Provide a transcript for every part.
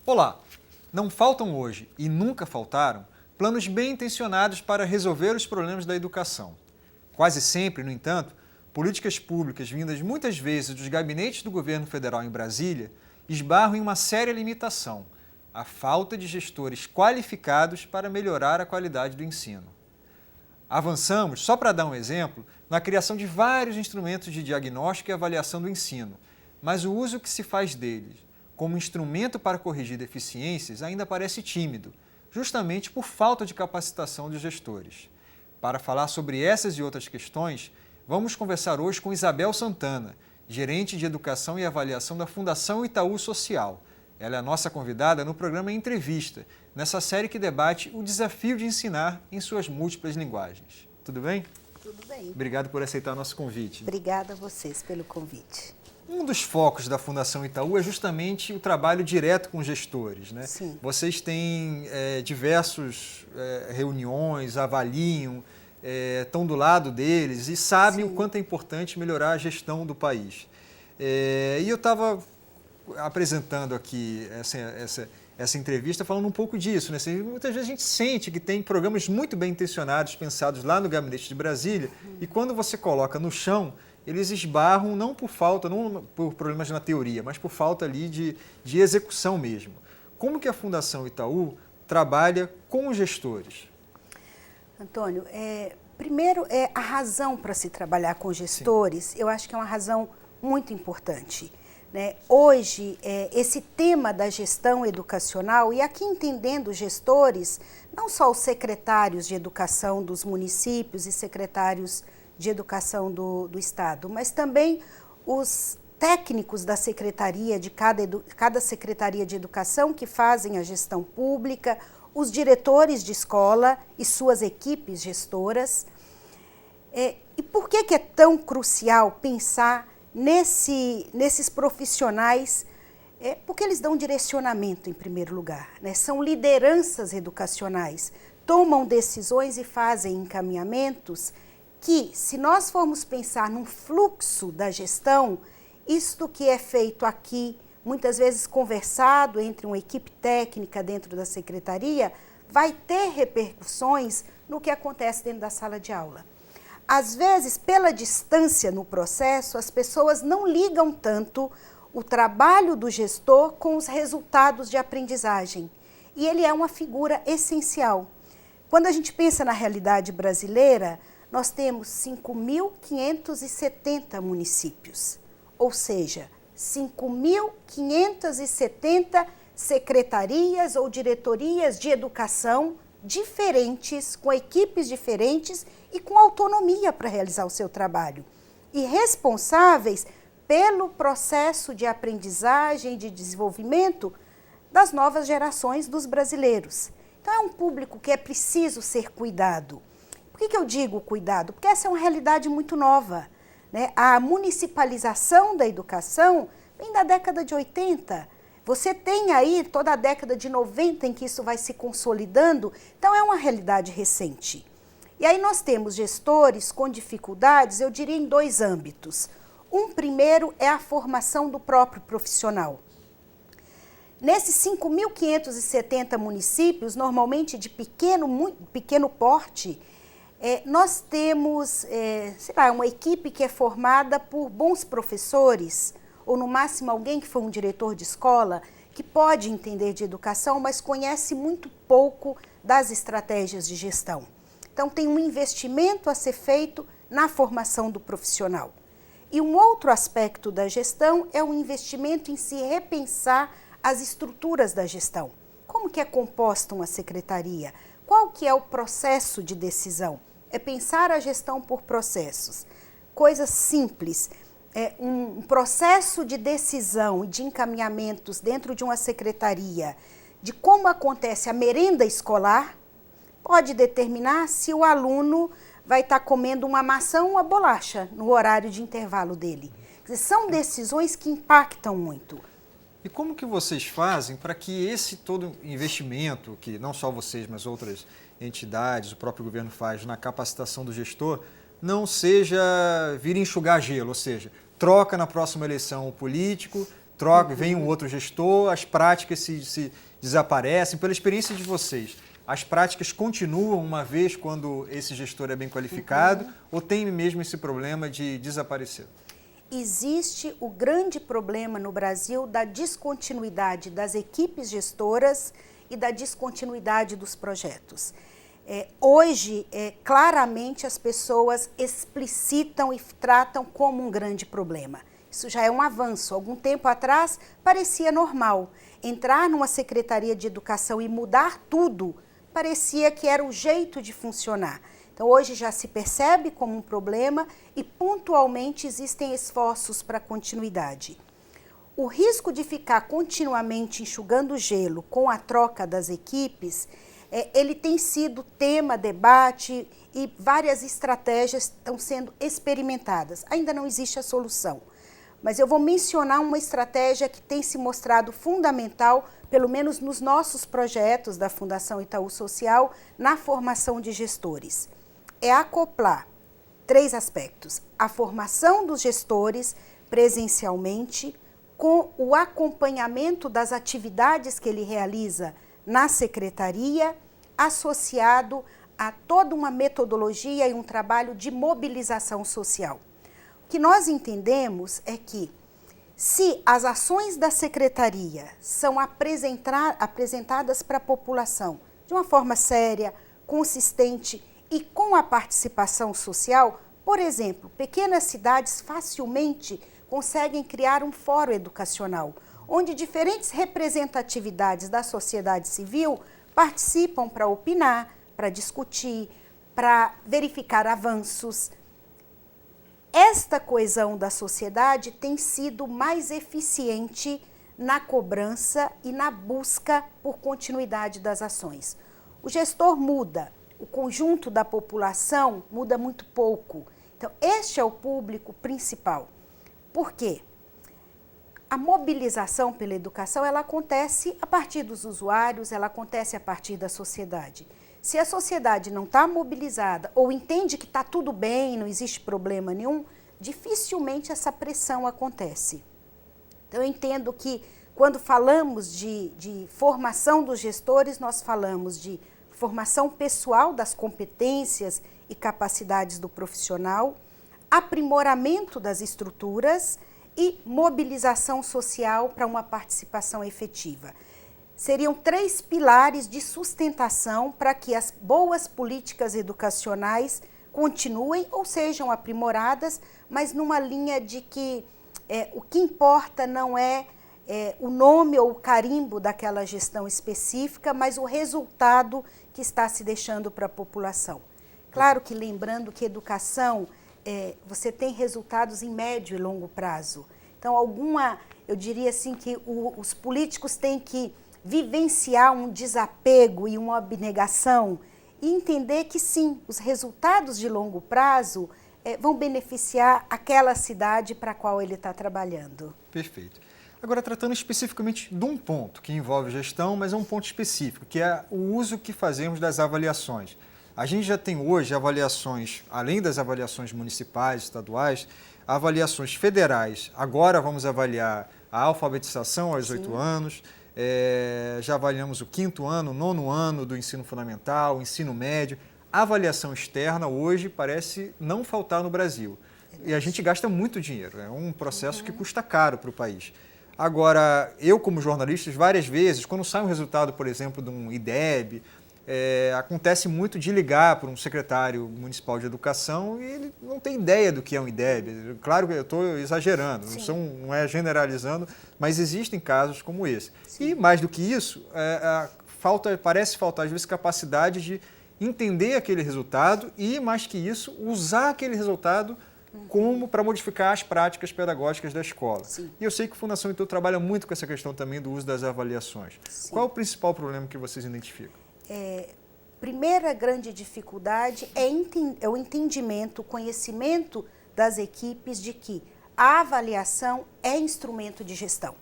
Olá! Não faltam hoje, e nunca faltaram, planos bem intencionados para resolver os problemas da educação. Quase sempre, no entanto, políticas públicas vindas muitas vezes dos gabinetes do governo federal em Brasília esbarram em uma séria limitação: a falta de gestores qualificados para melhorar a qualidade do ensino. Avançamos, só para dar um exemplo, na criação de vários instrumentos de diagnóstico e avaliação do ensino, mas o uso que se faz deles como instrumento para corrigir deficiências ainda parece tímido, justamente por falta de capacitação dos gestores. Para falar sobre essas e outras questões, vamos conversar hoje com Isabel Santana, gerente de Educação e Avaliação da Fundação Itaú Social. Ela é a nossa convidada no programa Entrevista, nessa série que debate o desafio de ensinar em suas múltiplas linguagens. Tudo bem? Tudo bem. Obrigado por aceitar nosso convite. Obrigada a vocês pelo convite. Um dos focos da Fundação Itaú é justamente o trabalho direto com gestores, né? Sim. Vocês têm diversas reuniões, avaliam, estão do lado deles e sabem Sim. o quanto é importante melhorar a gestão do país. E eu estava apresentando aqui essa entrevista falando um pouco disso, né? Assim, muitas vezes a gente sente que tem programas muito bem intencionados, pensados lá no gabinete de Brasília, e quando você coloca no chão, eles esbarram não por falta, não por problemas na teoria, mas por falta ali de execução mesmo. Como que a Fundação Itaú trabalha com os gestores? Antônio, primeiro, a razão para se trabalhar com gestores, sim, eu acho que é uma razão muito importante, né? Hoje, esse tema da gestão educacional, e aqui entendendo gestores, não só os secretários de educação dos municípios e secretários de educação do Estado, mas também os técnicos da secretaria, de cada secretaria de educação que fazem a gestão pública, os diretores de escola e suas equipes gestoras. E por que é tão crucial pensar nesses profissionais? Porque eles dão direcionamento, em primeiro lugar, né? São lideranças educacionais, tomam decisões e fazem encaminhamentos que, se nós formos pensar num fluxo da gestão, isto que é feito aqui, muitas vezes conversado entre uma equipe técnica dentro da secretaria, vai ter repercussões no que acontece dentro da sala de aula. Às vezes, pela distância no processo, as pessoas não ligam tanto o trabalho do gestor com os resultados de aprendizagem. E ele é uma figura essencial. Quando a gente pensa na realidade brasileira, nós temos 5.570 municípios, ou seja, 5.570 secretarias ou diretorias de educação diferentes, com equipes diferentes e com autonomia para realizar o seu trabalho. E responsáveis pelo processo de aprendizagem e de desenvolvimento das novas gerações dos brasileiros. Então é um público que é preciso ser cuidado. Por que eu digo cuidado? Porque essa é uma realidade muito nova, né? A municipalização da educação vem da década de 80. Você tem aí toda a década de 90 em que isso vai se consolidando, então é uma realidade recente. E aí nós temos gestores com dificuldades, eu diria em dois âmbitos. Um primeiro é a formação do próprio profissional. Nesses 5.570 municípios, normalmente de pequeno porte, nós temos, uma equipe que é formada por bons professores, ou no máximo alguém que foi um diretor de escola, que pode entender de educação, mas conhece muito pouco das estratégias de gestão. Então tem um investimento a ser feito na formação do profissional. E um outro aspecto da gestão é o investimento em se repensar as estruturas da gestão. Como que é composta uma secretaria? Qual que é o processo de decisão? É pensar a gestão por processos. Coisas simples. Um processo de decisão e de encaminhamentos dentro de uma secretaria de como acontece a merenda escolar pode determinar se o aluno vai estar comendo uma maçã ou uma bolacha no horário de intervalo dele. Quer dizer, são decisões que impactam muito. E como que vocês fazem para que esse todo investimento, que não só vocês, mas outras entidades, o próprio governo faz na capacitação do gestor, não seja vir enxugar gelo, ou seja, troca na próxima eleição o político, troca, vem um outro gestor, as práticas se desaparecem. Pela experiência de vocês, as práticas continuam uma vez quando esse gestor é bem qualificado ou tem mesmo esse problema de desaparecer? Existe o grande problema no Brasil da descontinuidade das equipes gestoras e da descontinuidade dos projetos. Hoje, claramente, as pessoas explicitam e tratam como um grande problema. Isso já é um avanço. Algum tempo atrás, parecia normal. Entrar numa Secretaria de Educação e mudar tudo, parecia que era o jeito de funcionar. Então, hoje já se percebe como um problema e, pontualmente, existem esforços para continuidade. O risco de ficar continuamente enxugando gelo com a troca das equipes, ele tem sido tema, debate e várias estratégias estão sendo experimentadas. Ainda não existe a solução, mas eu vou mencionar uma estratégia que tem se mostrado fundamental, pelo menos nos nossos projetos da Fundação Itaú Social, na formação de gestores. É acoplar 3 aspectos: a formação dos gestores presencialmente, com o acompanhamento das atividades que ele realiza na secretaria, associado a toda uma metodologia e um trabalho de mobilização social. O que nós entendemos é que, se as ações da secretaria são apresentadas para a população de uma forma séria, consistente e com a participação social, por exemplo, pequenas cidades facilmente conseguem criar um fórum educacional, onde diferentes representatividades da sociedade civil participam para opinar, para discutir, para verificar avanços. Esta coesão da sociedade tem sido mais eficiente na cobrança e na busca por continuidade das ações. O gestor muda, o conjunto da população muda muito pouco. Então, este é o público principal. Por quê? A mobilização pela educação, ela acontece a partir dos usuários, ela acontece a partir da sociedade. Se a sociedade não está mobilizada ou entende que está tudo bem, não existe problema nenhum, dificilmente essa pressão acontece. Então, eu entendo que quando falamos de formação dos gestores, nós falamos de formação pessoal das competências e capacidades do profissional, aprimoramento das estruturas e mobilização social para uma participação efetiva. Seriam 3 pilares de sustentação para que as boas políticas educacionais continuem ou sejam aprimoradas, mas numa linha de que o que importa não é o nome ou o carimbo daquela gestão específica, mas o resultado que está se deixando para a população. Claro que lembrando que educação, você tem resultados em médio e longo prazo. Então, eu diria assim que os políticos têm que vivenciar um desapego e uma abnegação e entender que sim, os resultados de longo prazo vão beneficiar aquela cidade para a qual ele está trabalhando. Perfeito. Agora, tratando especificamente de um ponto que envolve gestão, mas é um ponto específico, que é o uso que fazemos das avaliações. A gente já tem hoje avaliações, além das avaliações municipais, estaduais, avaliações federais. Agora vamos avaliar a alfabetização aos 8 anos, já avaliamos o 5º ano, o 9º ano do ensino fundamental, o ensino médio. A avaliação externa hoje parece não faltar no Brasil. E a gente gasta muito dinheiro, é um processo que custa caro para o país. Agora, eu como jornalista, várias vezes, quando sai um resultado, por exemplo, de um IDEB, acontece muito de ligar para um secretário municipal de educação e ele não tem ideia do que é um IDEB. Claro que eu estou exagerando, não é generalizando, mas existem casos como esse. Sim. E mais do que isso, parece faltar às vezes capacidade de entender aquele resultado e, mais que isso, usar aquele resultado como para modificar as práticas pedagógicas da escola. Sim. E eu sei que a Fundação Itaú trabalha muito com essa questão também do uso das avaliações. Sim. Qual é o principal problema que vocês identificam? Primeira grande dificuldade é o entendimento, o conhecimento das equipes de que a avaliação é instrumento de gestão.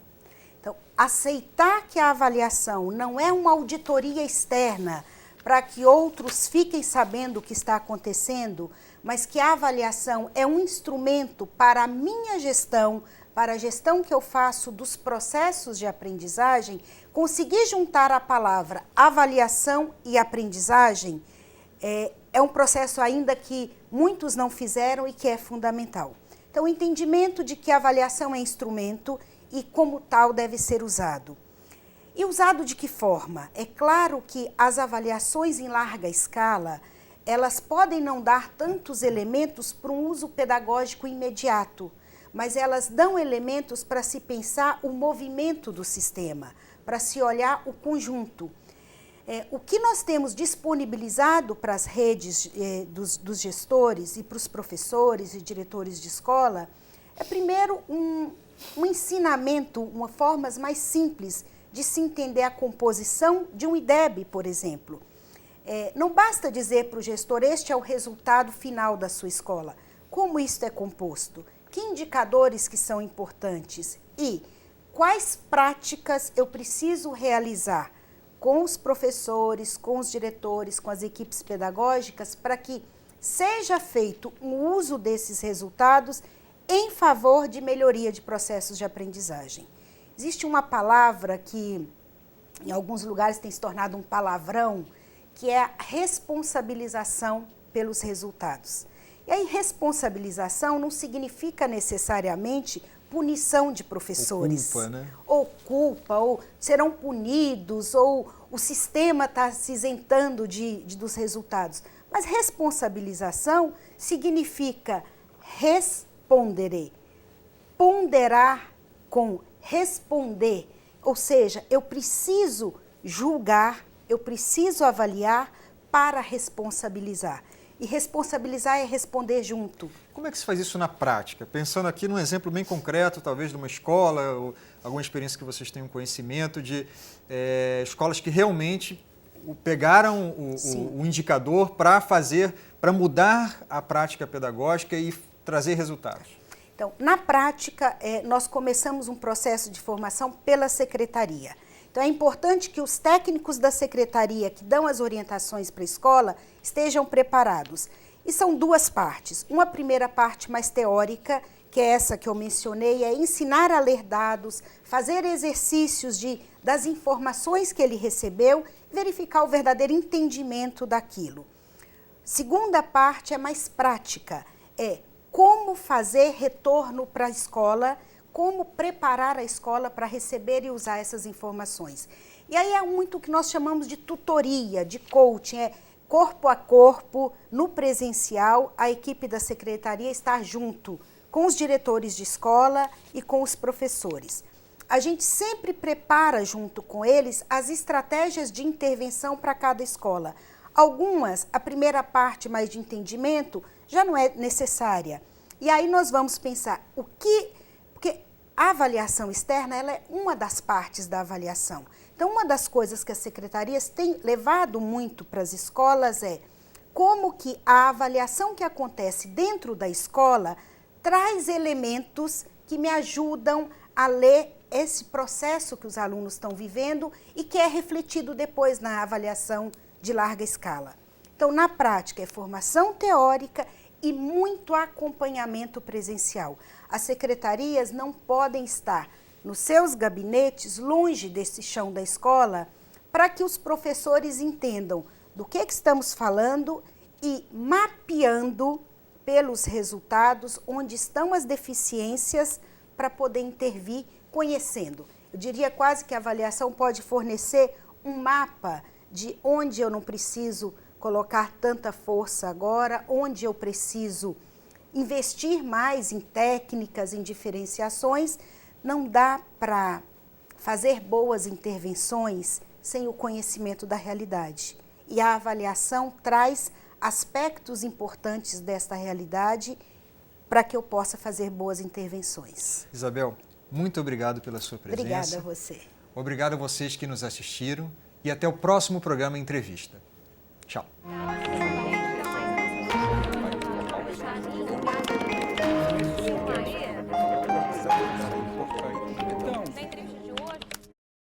Então, aceitar que a avaliação não é uma auditoria externa para que outros fiquem sabendo o que está acontecendo, mas que a avaliação é um instrumento para a minha gestão, para a gestão que eu faço dos processos de aprendizagem, conseguir juntar a palavra avaliação e aprendizagem é um processo ainda que muitos não fizeram e que é fundamental. Então, o entendimento de que a avaliação é instrumento e, como tal, deve ser usado. E usado de que forma? É claro que as avaliações em larga escala, elas podem não dar tantos elementos para um uso pedagógico imediato, mas elas dão elementos para se pensar o movimento do sistema, para se olhar o conjunto. O que nós temos disponibilizado para as redes dos gestores e para os professores e diretores de escola é, primeiro, um ensinamento, formas mais simples de se entender a composição de um IDEB, por exemplo. Não basta dizer para o gestor, este é o resultado final da sua escola. Como isso é composto? Que indicadores que são importantes? E quais práticas eu preciso realizar com os professores, com os diretores, com as equipes pedagógicas, para que seja feito um uso desses resultados em favor de melhoria de processos de aprendizagem. Existe uma palavra que em alguns lugares tem se tornado um palavrão, que é a responsabilização pelos resultados. E aí, responsabilização não significa necessariamente punição de professores. Ou culpa, né? Ou culpa, ou serão punidos, ou o sistema está se isentando dos resultados. Mas responsabilização significa responder, ponderar com responder. Ou seja, eu preciso julgar, eu preciso avaliar para responsabilizar. E responsabilizar é responder junto. Como é que se faz isso na prática? Pensando aqui num exemplo bem concreto, talvez de uma escola, ou alguma experiência que vocês tenham conhecimento de escolas que realmente pegaram o indicador para mudar a prática pedagógica e trazer resultados. Então, na prática, nós começamos um processo de formação pela secretaria. Então, é importante que os técnicos da secretaria que dão as orientações para a escola estejam preparados. E são duas partes. Uma primeira parte mais teórica, que é essa que eu mencionei, é ensinar a ler dados, fazer exercícios das informações que ele recebeu, verificar o verdadeiro entendimento daquilo. Segunda parte é mais prática, é como fazer retorno para a escola, como preparar a escola para receber e usar essas informações. E aí é muito o que nós chamamos de tutoria, de coaching, corpo a corpo, no presencial, a equipe da secretaria está junto com os diretores de escola e com os professores. A gente sempre prepara junto com eles as estratégias de intervenção para cada escola. Algumas, a primeira parte mais de entendimento, já não é necessária. E aí nós vamos pensar porque a avaliação externa ela é uma das partes da avaliação. Então, uma das coisas que as secretarias têm levado muito para as escolas é como que a avaliação que acontece dentro da escola traz elementos que me ajudam a ler esse processo que os alunos estão vivendo e que é refletido depois na avaliação de larga escala. Então, na prática, é formação teórica e muito acompanhamento presencial. As secretarias não podem estar nos seus gabinetes, longe desse chão da escola, para que os professores entendam do que estamos falando e mapeando pelos resultados onde estão as deficiências para poder intervir conhecendo. Eu diria quase que a avaliação pode fornecer um mapa de onde eu não preciso colocar tanta força agora, onde eu preciso investir mais em técnicas, em diferenciações. Não dá para fazer boas intervenções sem o conhecimento da realidade. E a avaliação traz aspectos importantes desta realidade para que eu possa fazer boas intervenções. Isabel, muito obrigado pela sua presença. Obrigada a você. Obrigado a vocês que nos assistiram e até o próximo programa Entrevista. Tchau.